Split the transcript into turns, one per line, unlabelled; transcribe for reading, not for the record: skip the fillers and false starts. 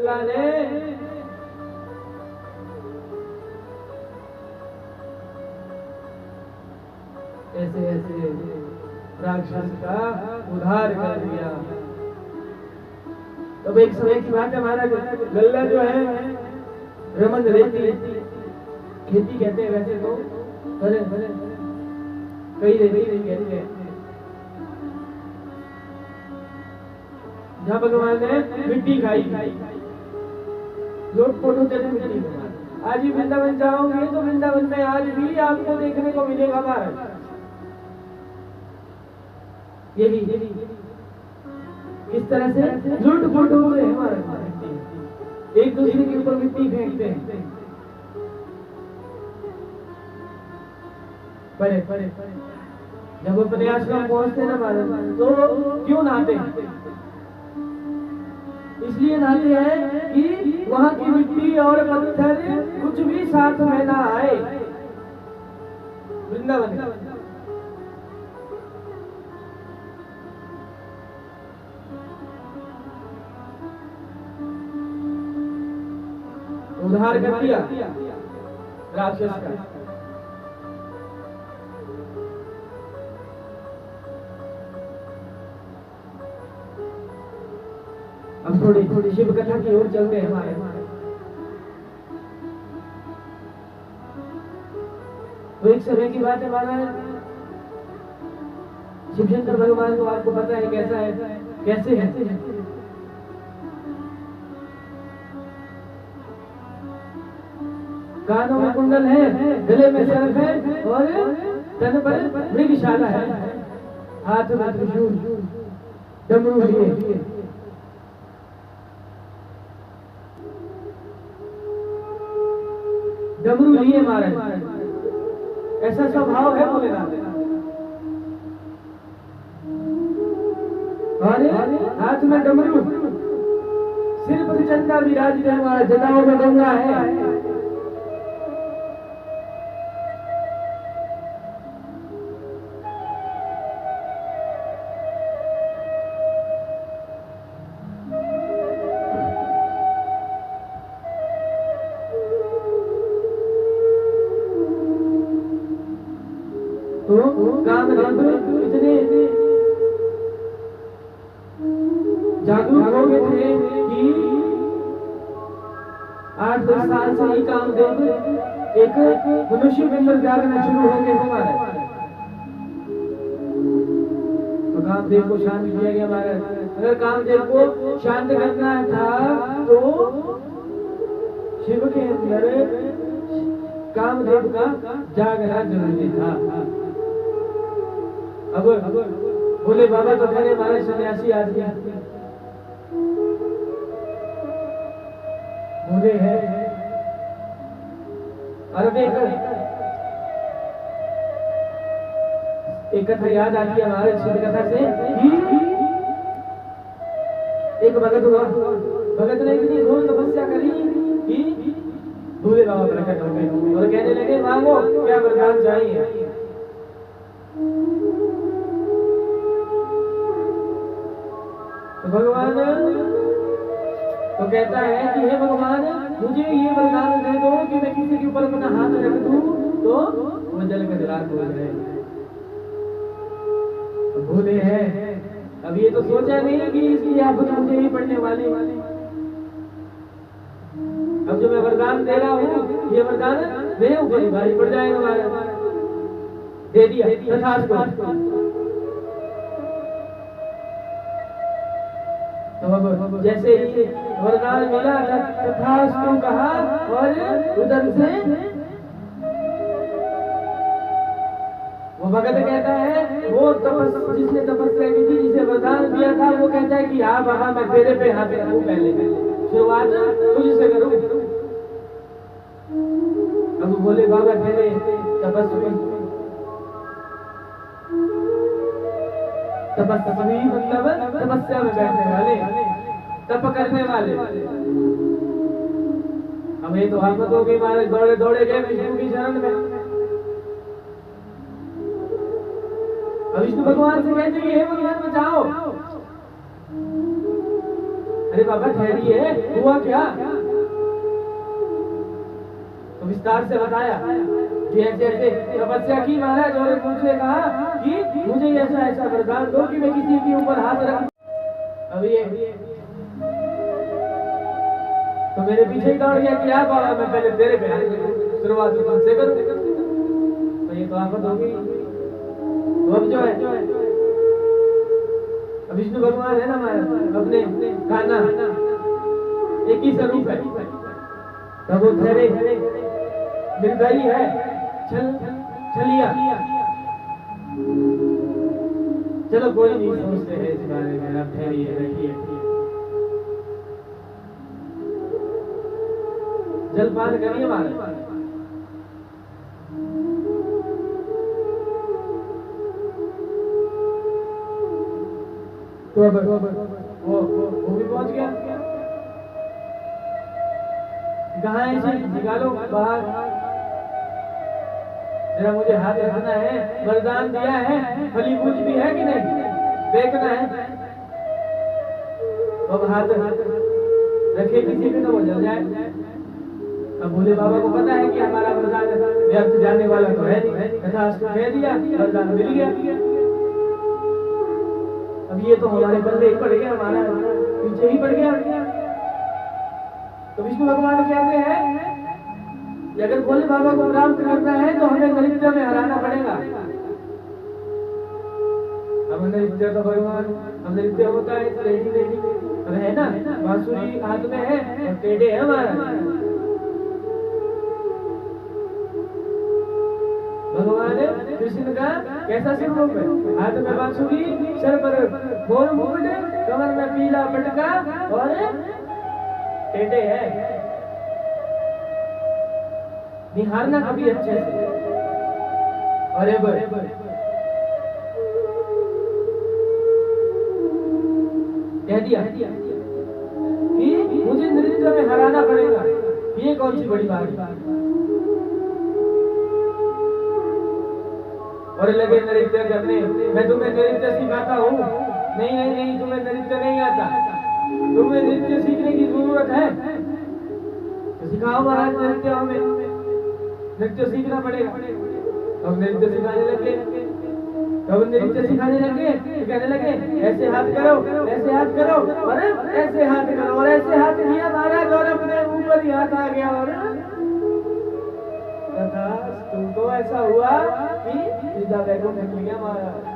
अल्लाह ने ऐसे ऐसे राक्षस का उद्धार कर दिया। तब एक समय की बात है, हमारा गल्ला जो है रमन रेती खेती कहते हैं, वैसे तो भले भले कई रेती नहीं कहते हैं, जहाँ भगवान ने मिट्टी खाई, लोग फोटो देते मिट्टी भगवान। आज भी वृंदावन जाओगे तो वृंदावन में आज भी आपको देखने को मिलेगा महाराज यही किस तरह से लूट फूट हो रहे हैं हमारे, एक दूसरे के ऊपर मिट्टी फेंकते हैं। परे परे जब वो अपने आश्रम पहुंचते ना महाराज तो क्यों नहाते हैं? इसलिए नहाते हैं कि वहां की मिट्टी और पत्थर कुछ भी साथ में ना आए। वृंदावन उद्धार कर दिया राक्षस का। अब थोड़ी थोड़ी शिव कथा की ओर चलते हैं हमारे। तो एक समय की बात है महाराज, शिवशंकर भगवान को आपको पता है कैसा है, कैसे है, कानों में कुंडल है, गले में सर्प है और तन पर मृगशाला है, हाथ में त्रिशूल, डमरू लिए। डमरू लिए महाराज, ऐसा स्वभाव है भोलेनाथ। हाथ में डमरू, सिर पर चंदा विराजित है महाराज, जटाओं में गंगा है। इतने जागरूक हो गए थे कि 8-10 साल से ही कामदेव एक मनुष्य के अंदर जागना शुरू हो गए हमारे। तो कामदेव को शांत किया गया महाराज। अगर कामदेव को शांत करना था तो शिव के अंदर कामदेव का जागना जरूरी था। अब बोले बाबा तो खड़े हमारे सन्यासी आदमी बोले हैं। और एक कथा याद आती है हमारे शिव कथा से कि एक भगत हुआ, भगत ने इतनी घोर तपस्या करी कि भोले बाबा प्रकट हो गए और कहने लगे मांगो क्या वरदान चाहिए। तो भगवान तो कहता है कि हे भगवान मुझे ये वरदान दे दो कि मैं किसी के ऊपर अपना हाथ रख दूं तो वो जल कर राख हो जाए। तो भोले हैं, अब ये तो सोचा नहीं कि इसकी आफत मुझे ही पड़ने वाली। अब जो मैं वरदान दे रहा हूँ ये वरदान मेरे ऊपर ही भारी पड़ जाएगा हमारा। दे दिया तथास्तु। तो जैसे ही वरदान मिला तथास्तु कहा और उधर से वो भगत कहता है वो जिसने तपस्या की थी, जिसे वरदान दिया था, वो कहता है कि हाँ बाबा मैं तेरे पे हाथ रखूं, पहले शुरुआत तुझसे करूं। अब बोले बाबा तेरे तपस्वी मतलब तपस्या में बैठने वाले, तप करने वाले। हमें तो हिम्मत हो गई महाराज, दौड़े दौड़े गए विष्णु की शरण में। अब विष्णु भगवान से कहते कि हे भगवान बचाओ। अरे बाबा ठहरिए, हुआ क्या? तो विस्तार से बताया कि ऐसे ऐसे तपस्या की महाराज, और मुझसे कहा कि मुझे ऐसा ऐसा वरदान दो कि मैं किसी के ऊपर हाथ रख। अब ये तो मेरे पीछे दौड़ गया कि क्या बाबा, मैं पहले तेरे पे शुरुआत से करूं, तो ये तो आफत हो गई। तो अब जो है विष्णु भगवान है ना हमारे अपने खाना एक ही स्वरूप है, तब वो ठहरे निर्दयी है, छलिया। चलो कोई नहीं, सोचते हैं इस बारे में, आप ठहरिए रखिए। जलपान करिए महाराज। तो वो भी पहुंच गया। कहाँ है जी? निकालो बाहर, जरा मुझे हाथ रखना है, वरदान दिया है, फली फूल भी है कि नहीं देखना है। अब हाथ रखे किसी पे तो वो जल जाए। अब भोले बाबा को पता है कि हमारा वरदान व्यर्थ जाने वाला तो है नहीं, तथास्तु कह दिया, वरदान मिल गया। अब ये तो हमारे बल्ले ही पड़ गया, हमारा पीछे ही पड़ गया। तो विष्णु भगवान कहते हैं कि अगर भोले बाबा को प्राप्त करना है तो हमें नृत्य में हराना पड़ेगा। अब नृत्य तो भगवान, अब नृत्य होता है अब है ना, बांसुरी हाथ में है और टेढ़े है हमारा। भगवान कृष्ण का कैसा स्वरूप है? हाथ में बांसुरी, सर पर गोल मुकुट, कमर में पीला पटका और टेढ़े है। निहारना कभी अच्छे से। अरे कह दिया कि मुझे नृत्य में हराना पड़ेगा, ये कौन सी बड़ी बात है? और लगे नृत्य करने, मैं तुम्हें नृत्य सिखाता हूँ। नहीं नहीं नहीं, तुम्हें नृत्य नहीं आता, तुम्हें नृत्य सीखने की जरूरत है, तो सिखाओ महाराज नृत्य, हमें नृत्य सीखना पड़ेगा। अब नृत्य सिखाने लगे, तब नृत्य सिखाने लगे, कहने लगे ऐसे हाथ करो, ऐसे हाथ करो, और ऐसे हाथ करो, और ऐसे हाथ किया महाराज, और अपने ऊपर ही हाथ आ गया। और तुमको ऐसा हुआ कि सीधा बैगों में मिल गया महाराज।